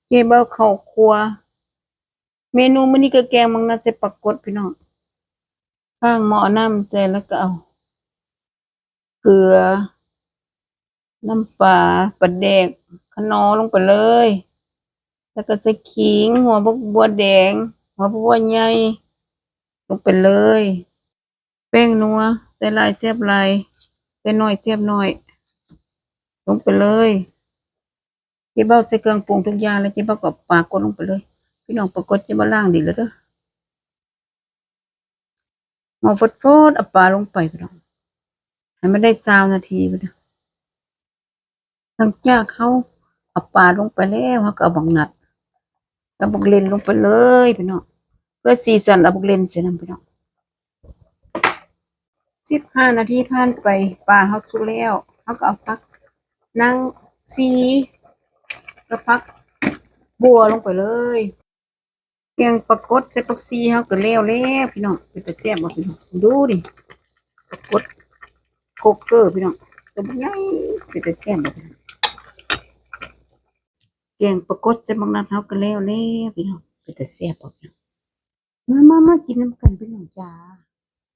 เจ๊เบ้าเข้าครัวเมนูมื้อนี้ก็แกงมังนะจะปรากฏพี่น้องข้างหม้อน้ำใจแล้วก็เอาเกลือน้ำปลาปลาแดกคะนอลงไปเลยแล้วก็ใส่ขิงหัวบักบัวแดงหัวบักบัวใหญ่ลงไปเลยแป้งนัวใส่หลายแซ่บหลายใส่น้อยแซ่บน้อยลงไปเลยเจ๊เบ้าใส่เครื่องปรุงทุกอย่างแล้วเจ๊เบ้าก็ปากดลงไปเลยพี่น้องปรากฏเจ๊เบ้าล้างดีแล้วเด้อหม้อฟดๆเอาปลาลงไปพี่น้องให้มันได้20 นาทีพี่น้องหลังจากเขาเอาปลาลงไปแล้วเขาก็เอาบักนัดกับบักเลนลงไปเลยพี่น้องเพื่อสีสันเอาบักเลนใส่น้ำพี่น้อง15 นาทีผ่านไปปลาเขาสุกแล้วเขาก็เอาผักนางซีกับผักบัวลงไปเลยแกงปรากฏใส่ผักซีเขาก็แล้วพี่น้องเป็นตาแซ่บบ่พี่น้องดูดิปรากฏโคกเกอร์พี่น้องตัวบักใหญ่เป็นตาแซ่บบ่พี่น้องแกงปรากฏใส่บักนัดเขาก็แล้วพี่น้องเป็นตาแซ่บบ่พี่น้องมากินน้ำกันพี่น้องจ้า